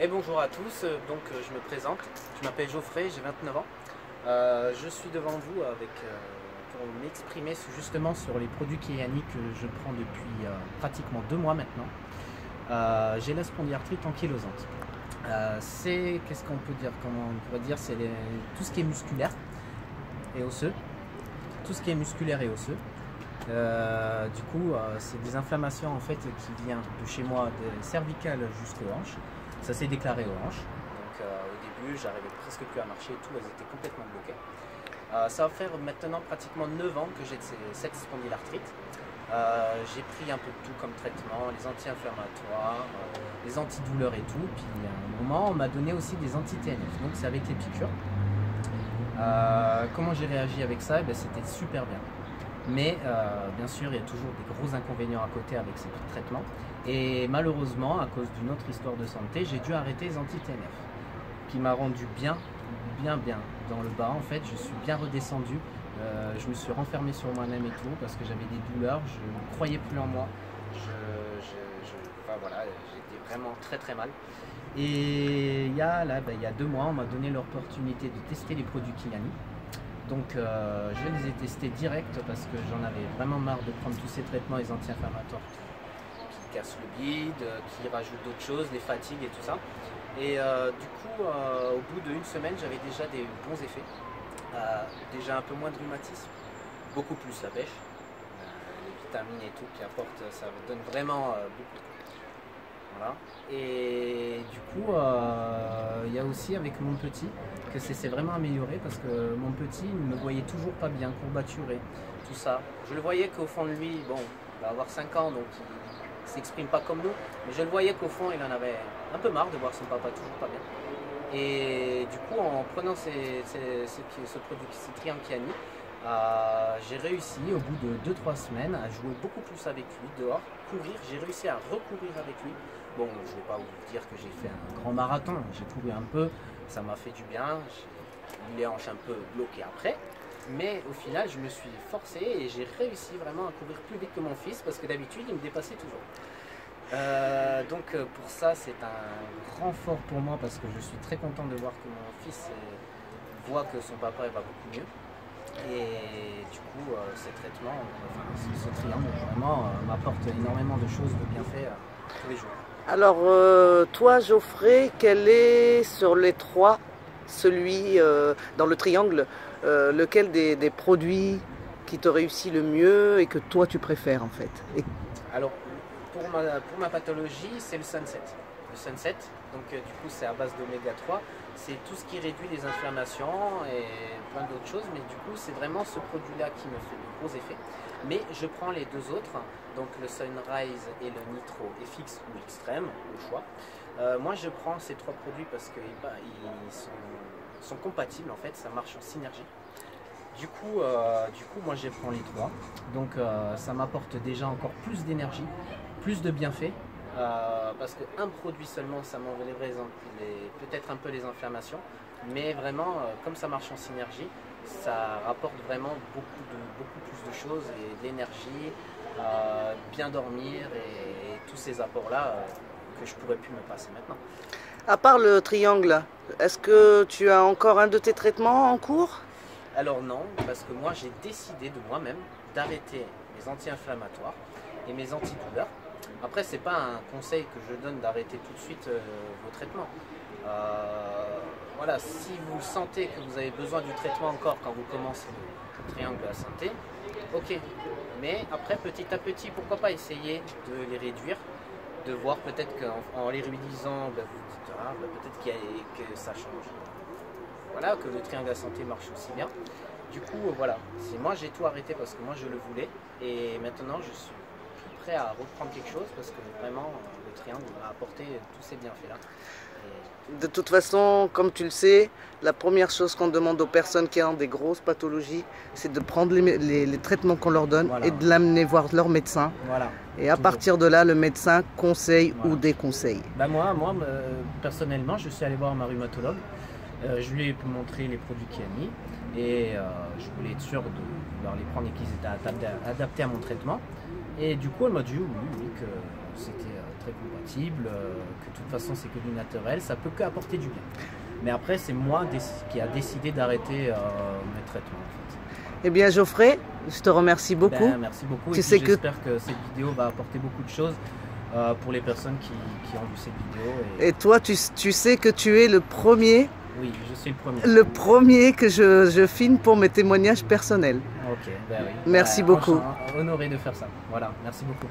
Et bonjour à tous, je me présente, je m'appelle Geoffrey, j'ai 29 ans. Je suis devant vous pour m'exprimer justement sur les produits Kyani que je prends depuis pratiquement 2 mois maintenant. J'ai la spondylarthrite ankylosante. Qu'est-ce qu'on peut dire, comment on pourrait dire, c'est tout ce qui est musculaire et osseux. Tout ce qui est musculaire et osseux. C'est des inflammations en fait qui viennent de chez moi, des cervicales jusqu'aux hanches. Ça s'est déclaré aux hanches. Donc au début, j'arrivais presque plus à marcher et tout, elles étaient complètement bloquées. Ça va faire maintenant pratiquement 9 ans que j'ai cette spondylarthrite. J'ai pris un peu de tout comme traitement, les anti-inflammatoires, les antidouleurs et tout. Puis à un moment, on m'a donné aussi des anti-TNF, donc c'est avec les piqûres. Comment j'ai réagi avec ça? C'était super bien. Mais bien sûr, il y a toujours des gros inconvénients à côté avec ces traitements. Et malheureusement, à cause d'une autre histoire de santé, j'ai dû arrêter les anti-TNF, qui m'a rendu bien dans le bas. En fait, je suis bien redescendu. Je me suis renfermé sur moi-même et tout, parce que j'avais des douleurs, je ne croyais plus en moi. J'étais vraiment très mal. Et il y a 2 mois, on m'a donné l'opportunité de tester les produits Kyani. Donc je les ai testés direct parce que j'en avais vraiment marre de prendre tous ces traitements, les anti-inflammatoires qui cassent le bide, qui rajoutent d'autres choses, les fatigues et tout ça. Et au bout d'1 semaine, j'avais déjà des bons effets. Déjà un peu moins de rhumatisme, beaucoup plus la pêche, les vitamines et tout qui apportent, ça donne vraiment beaucoup. Voilà. Et du coup, il y a aussi avec mon petit que c'est vraiment amélioré parce que mon petit ne me voyait toujours pas bien, courbaturé, tout ça. Je le voyais qu'au fond de lui, bon, il va avoir 5 ans donc il ne s'exprime pas comme nous, mais je le voyais qu'au fond il en avait un peu marre de voir son papa toujours pas bien. Et du coup, en prenant ce produit, ce Triangle Kyani, j'ai réussi au bout de 2-3 semaines à jouer beaucoup plus avec lui dehors, courir. J'ai réussi à recourir avec lui. Bon, je ne vais pas vous dire que j'ai fait un grand marathon, j'ai couru un peu, ça m'a fait du bien, j'ai eu les hanches un peu bloquées après, mais au final je me suis forcé et j'ai réussi vraiment à courir plus vite que mon fils parce que d'habitude il me dépassait toujours. Pour ça c'est un grand fort pour moi parce que je suis très content de voir que mon fils voit que son papa va beaucoup mieux. Et du coup ces traitements, ce triangle vraiment m'apporte énormément de choses, de bienfaits tous les jours. Alors toi Geoffrey, quel est sur les 3, celui dans le triangle, lequel des produits qui te réussit le mieux et que toi tu préfères en fait? Alors pour ma pathologie, c'est le Sunset. Le Sunset, donc du coup c'est à base d'oméga 3, c'est tout ce qui réduit les inflammations et plein d'autres choses, mais du coup c'est vraiment ce produit-là qui me fait de gros effets. Mais je prends les 2 autres, donc le Sunrise et le Nitro FX ou Extreme, au choix. Moi je prends ces 3 produits parce qu'ils sont compatibles en fait, ça marche en synergie. Du coup moi je prends les 3, donc ça m'apporte déjà encore plus d'énergie, plus de bienfaits. Parce qu'un produit seulement ça m'enlèverait peut-être un peu les inflammations, mais vraiment comme ça marche en synergie, ça rapporte vraiment beaucoup plus de choses et de l'énergie, bien dormir et tous ces apports là que je pourrais plus me passer maintenant. À part le triangle, est-ce que tu as encore un de tes traitements en cours? Alors non, parce que moi j'ai décidé de moi-même d'arrêter mes anti-inflammatoires et mes antidouleurs. Après, c'est pas un conseil que je donne d'arrêter tout de suite vos traitements. Voilà, si vous sentez que vous avez besoin du traitement encore quand vous commencez le triangle de la santé, ok. Mais après, petit à petit, pourquoi pas essayer de les réduire, de voir peut-être qu'en les réduisant, vous dites peut-être que ça change. Voilà, que le triangle de la santé marche aussi bien. Du coup, voilà, moi j'ai tout arrêté parce que moi je le voulais et maintenant je suis prêt à reprendre quelque chose parce que vraiment le triangle m'a apporté tous ces bienfaits là. De toute façon, comme tu le sais, la première chose qu'on demande aux personnes qui ont des grosses pathologies, c'est de prendre les traitements qu'on leur donne, voilà, et de l'amener voir leur médecin. Voilà. Et à partir de là, le médecin conseille, voilà, ou déconseille. Moi personnellement, je suis allé voir ma rhumatologue. Je lui ai montré les produits Kyani et je voulais être sûr de pouvoir les prendre et qu'ils étaient adaptés à mon traitement. Et du coup, elle m'a dit oui, que c'était très compatible, que de toute façon c'est que du naturel, ça peut qu'apporter du bien. Mais après, c'est moi qui a décidé d'arrêter mes traitements en fait. Eh bien Geoffrey, je te remercie beaucoup. Ben, merci beaucoup. Et j'espère que cette vidéo va apporter beaucoup de choses pour les personnes qui ont vu cette vidéo. Et toi, tu sais que tu es le premier. Oui, je suis le premier. Le premier que je filme pour mes témoignages personnels. Ok, ben oui. Merci beaucoup. Honoré de faire ça. Voilà, merci beaucoup.